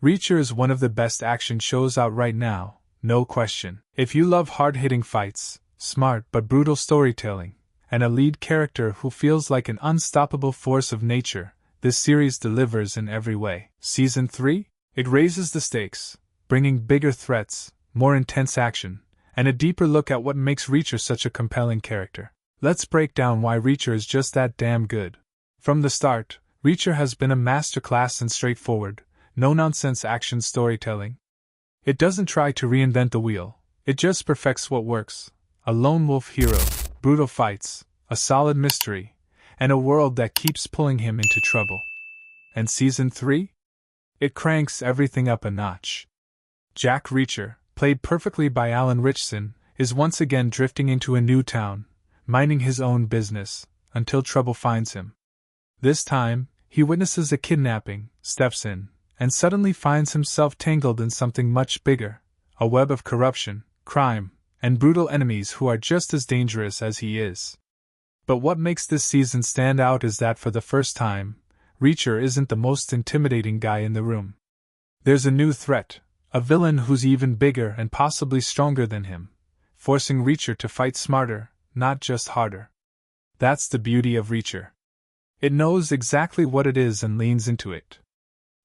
Reacher is one of the best action shows out right now, no question. If you love hard-hitting fights, smart but brutal storytelling, and a lead character who feels like an unstoppable force of nature, this series delivers in every way. Season 3? It raises the stakes, bringing bigger threats, more intense action, and a deeper look at what makes Reacher such a compelling character. Let's break down why Reacher is just that damn good. From the start, Reacher has been a masterclass in straightforward, no-nonsense action storytelling. It doesn't try to reinvent the wheel, it just perfects what works. A lone wolf hero, brutal fights, a solid mystery, and a world that keeps pulling him into trouble. And Season 3? It cranks everything up a notch. Jack Reacher, played perfectly by Alan Ritchson, is once again drifting into a new town, minding his own business, until trouble finds him. This time, he witnesses a kidnapping, steps in, and suddenly finds himself tangled in something much bigger, a web of corruption, crime, and brutal enemies who are just as dangerous as he is. But what makes this season stand out is that for the first time, Reacher isn't the most intimidating guy in the room. There's a new threat, a villain who's even bigger and possibly stronger than him, forcing Reacher to fight smarter, not just harder. That's the beauty of Reacher. It knows exactly what it is and leans into it.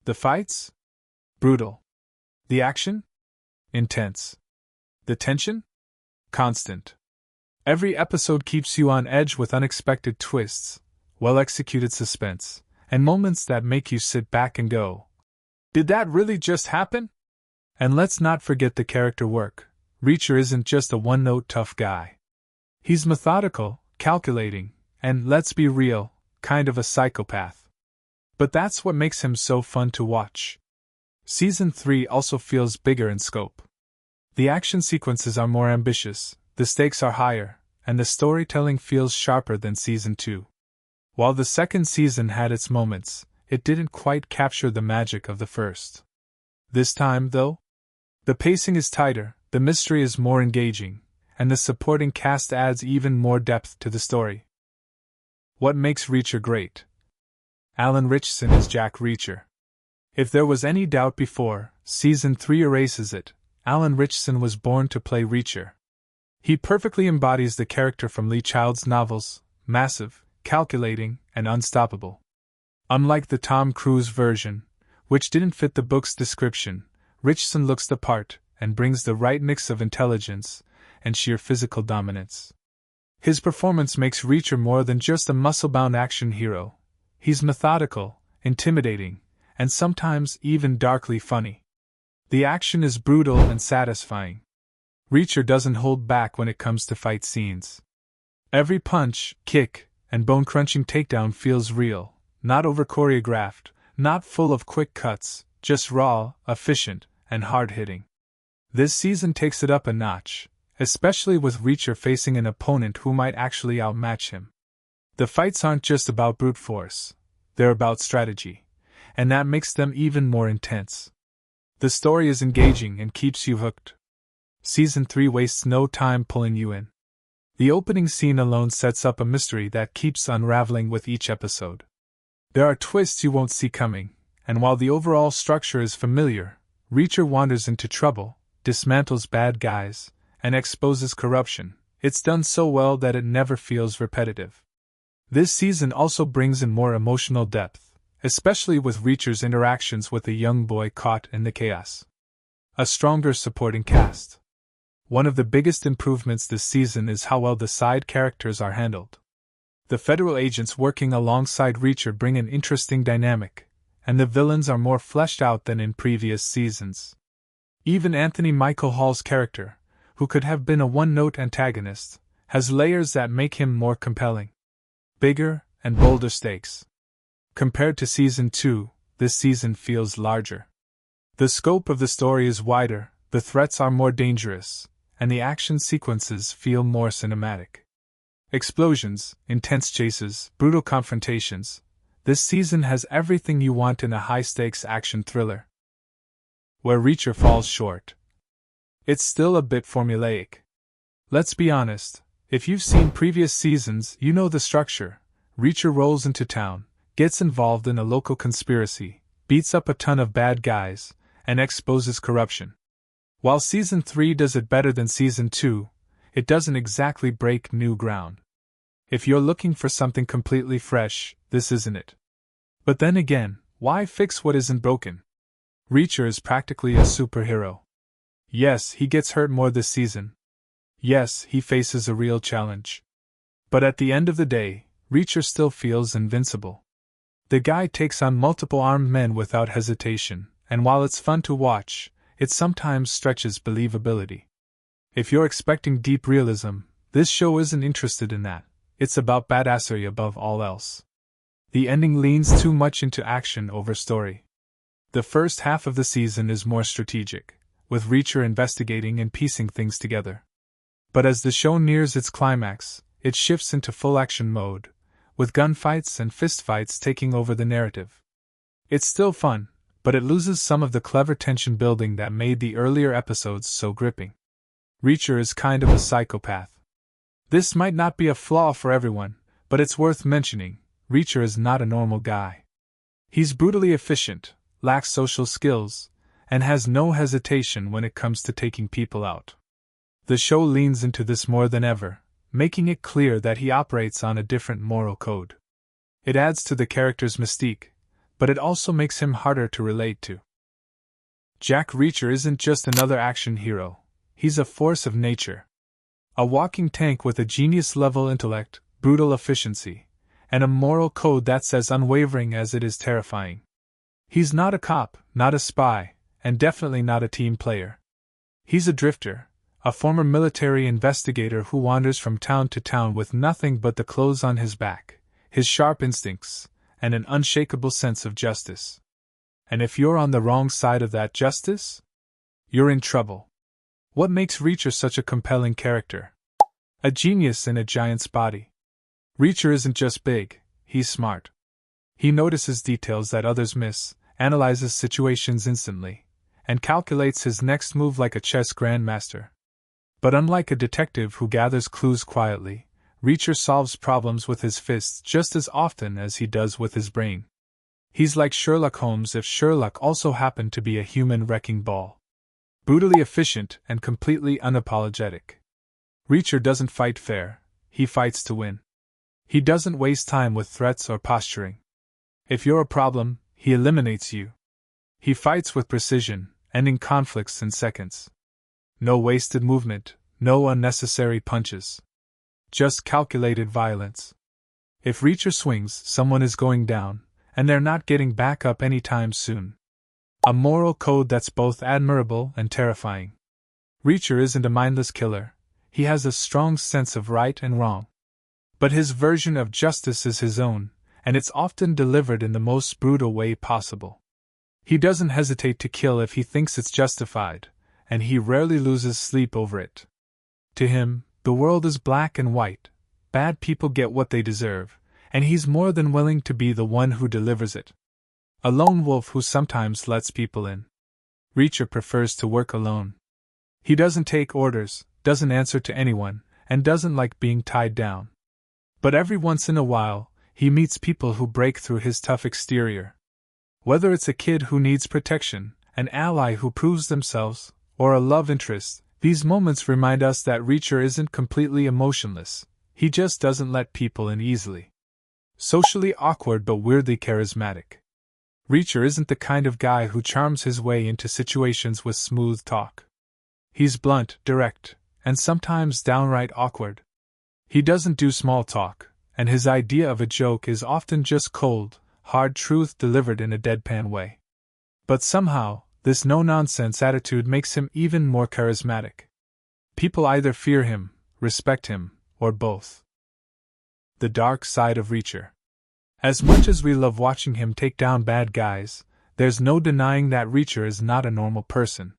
The fights? Brutal. The action? Intense. The tension? Constant. Every episode keeps you on edge with unexpected twists, well-executed suspense, and moments that make you sit back and go, "Did that really just happen?" And let's not forget the character work. Reacher isn't just a one-note tough guy. He's methodical, calculating, and, let's be real, kind of a psychopath. But that's what makes him so fun to watch. Season 3 also feels bigger in scope. The action sequences are more ambitious, the stakes are higher, and the storytelling feels sharper than Season 2. While the second season had its moments, it didn't quite capture the magic of the first. This time, though, the pacing is tighter, the mystery is more engaging, and the supporting cast adds even more depth to the story. What makes Reacher great? Alan Ritchson is Jack Reacher. If there was any doubt before, Season 3 erases it. Alan Ritchson was born to play Reacher. He perfectly embodies the character from Lee Child's novels, massive, calculating, and unstoppable. Unlike the Tom Cruise version, which didn't fit the book's description, Ritchson looks the part and brings the right mix of intelligence and sheer physical dominance. His performance makes Reacher more than just a muscle-bound action hero. He's methodical, intimidating, and sometimes even darkly funny. The action is brutal and satisfying. Reacher doesn't hold back when it comes to fight scenes. Every punch, kick, and bone-crunching takedown feels real, not over-choreographed, not full of quick cuts, just raw, efficient, and hard-hitting. This season takes it up a notch, especially with Reacher facing an opponent who might actually outmatch him. The fights aren't just about brute force, they're about strategy, and that makes them even more intense. The story is engaging and keeps you hooked. Season 3 wastes no time pulling you in. The opening scene alone sets up a mystery that keeps unraveling with each episode. There are twists you won't see coming, and while the overall structure is familiar, Reacher wanders into trouble, dismantles bad guys, and exposes corruption. It's done so well that it never feels repetitive. This season also brings in more emotional depth, especially with Reacher's interactions with a young boy caught in the chaos. A stronger supporting cast. One of the biggest improvements this season is how well the side characters are handled. The federal agents working alongside Reacher bring an interesting dynamic, and the villains are more fleshed out than in previous seasons. Even Anthony Michael Hall's character, who could have been a one-note antagonist, has layers that make him more compelling. Bigger and bolder stakes. Compared to Season 2, this season feels larger. The scope of the story is wider, the threats are more dangerous, and the action sequences feel more cinematic. Explosions, intense chases, brutal confrontations. This season has everything you want in a high-stakes action thriller. Where Reacher falls short. It's still a bit formulaic. Let's be honest, if you've seen previous seasons, you know the structure. Reacher rolls into town, gets involved in a local conspiracy, beats up a ton of bad guys, and exposes corruption. While Season 3 does it better than Season 2, it doesn't exactly break new ground. If you're looking for something completely fresh, this isn't it. But then again, why fix what isn't broken? Reacher is practically a superhero. Yes, he gets hurt more this season. Yes, he faces a real challenge. But at the end of the day, Reacher still feels invincible. The guy takes on multiple armed men without hesitation, and while it's fun to watch, it sometimes stretches believability. If you're expecting deep realism, this show isn't interested in that. It's about badassery above all else. The ending leans too much into action over story. The first half of the season is more strategic, with Reacher investigating and piecing things together. But as the show nears its climax, it shifts into full action mode, with gunfights and fistfights taking over the narrative. It's still fun, but it loses some of the clever tension building that made the earlier episodes so gripping. Reacher is kind of a psychopath. This might not be a flaw for everyone, but it's worth mentioning. Reacher is not a normal guy. He's brutally efficient, lacks social skills, and has no hesitation when it comes to taking people out. The show leans into this more than ever, making it clear that he operates on a different moral code. It adds to the character's mystique, but it also makes him harder to relate to. Jack Reacher isn't just another action hero, he's a force of nature. A walking tank with a genius-level intellect, brutal efficiency, and a moral code that's as unwavering as it is terrifying. He's not a cop, not a spy, and definitely not a team player. He's a drifter, a former military investigator who wanders from town to town with nothing but the clothes on his back, his sharp instincts, and an unshakable sense of justice. And if you're on the wrong side of that justice, you're in trouble. What makes Reacher such a compelling character? A genius in a giant's body. Reacher isn't just big, he's smart. He notices details that others miss, analyzes situations instantly, and calculates his next move like a chess grandmaster. But unlike a detective who gathers clues quietly, Reacher solves problems with his fists just as often as he does with his brain. He's like Sherlock Holmes if Sherlock also happened to be a human wrecking ball. Brutally efficient and completely unapologetic. Reacher doesn't fight fair, he fights to win. He doesn't waste time with threats or posturing. If you're a problem, he eliminates you. He fights with precision, ending conflicts in seconds. No wasted movement, no unnecessary punches. Just calculated violence. If Reacher swings, someone is going down, and they're not getting back up anytime soon. A moral code that's both admirable and terrifying. Reacher isn't a mindless killer, he has a strong sense of right and wrong. But his version of justice is his own, and it's often delivered in the most brutal way possible. He doesn't hesitate to kill if he thinks it's justified, and he rarely loses sleep over it. To him, the world is black and white, bad people get what they deserve, and he's more than willing to be the one who delivers it. A lone wolf who sometimes lets people in. Reacher prefers to work alone. He doesn't take orders, doesn't answer to anyone, and doesn't like being tied down. But every once in a while, he meets people who break through his tough exterior. Whether it's a kid who needs protection, an ally who proves themselves, or a love interest, these moments remind us that Reacher isn't completely emotionless, he just doesn't let people in easily. Socially awkward but weirdly charismatic. Reacher isn't the kind of guy who charms his way into situations with smooth talk. He's blunt, direct, and sometimes downright awkward. He doesn't do small talk, and his idea of a joke is often just cold, hard truth delivered in a deadpan way. But somehow, this no-nonsense attitude makes him even more charismatic. People either fear him, respect him, or both. The dark side of Reacher. As much as we love watching him take down bad guys, there's no denying that Reacher is not a normal person.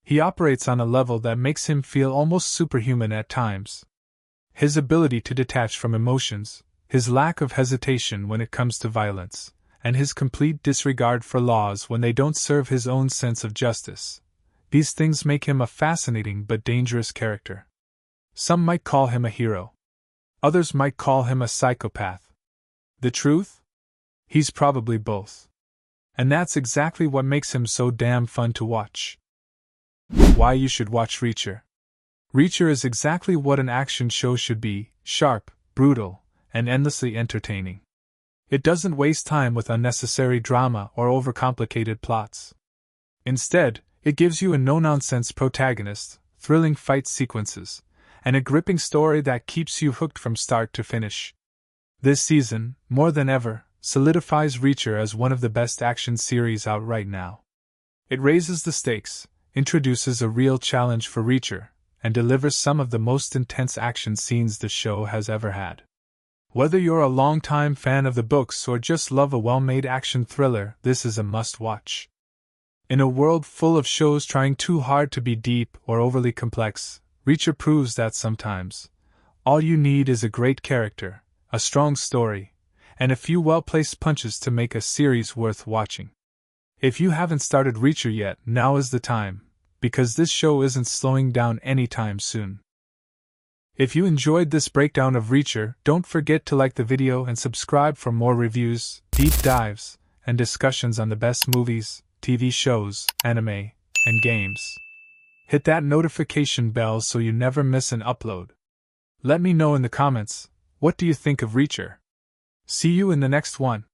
He operates on a level that makes him feel almost superhuman at times. His ability to detach from emotions, his lack of hesitation when it comes to violence, and his complete disregard for laws when they don't serve his own sense of justice. These things make him a fascinating but dangerous character. Some might call him a hero. Others might call him a psychopath. The truth? He's probably both. And that's exactly what makes him so damn fun to watch. Why you should watch Reacher. Reacher is exactly what an action show should be: sharp, brutal, and endlessly entertaining. It doesn't waste time with unnecessary drama or overcomplicated plots. Instead, it gives you a no-nonsense protagonist, thrilling fight sequences, and a gripping story that keeps you hooked from start to finish. This season, more than ever, solidifies Reacher as one of the best action series out right now. It raises the stakes, introduces a real challenge for Reacher, and delivers some of the most intense action scenes the show has ever had. Whether you're a longtime fan of the books or just love a well-made action thriller, this is a must-watch. In a world full of shows trying too hard to be deep or overly complex, Reacher proves that sometimes all you need is a great character, a strong story, and a few well-placed punches to make a series worth watching. If you haven't started Reacher yet, now is the time, because this show isn't slowing down anytime soon. If you enjoyed this breakdown of Reacher, don't forget to like the video and subscribe for more reviews, deep dives, and discussions on the best movies, TV shows, anime, and games. Hit that notification bell so you never miss an upload. Let me know in the comments, what do you think of Reacher? See you in the next one.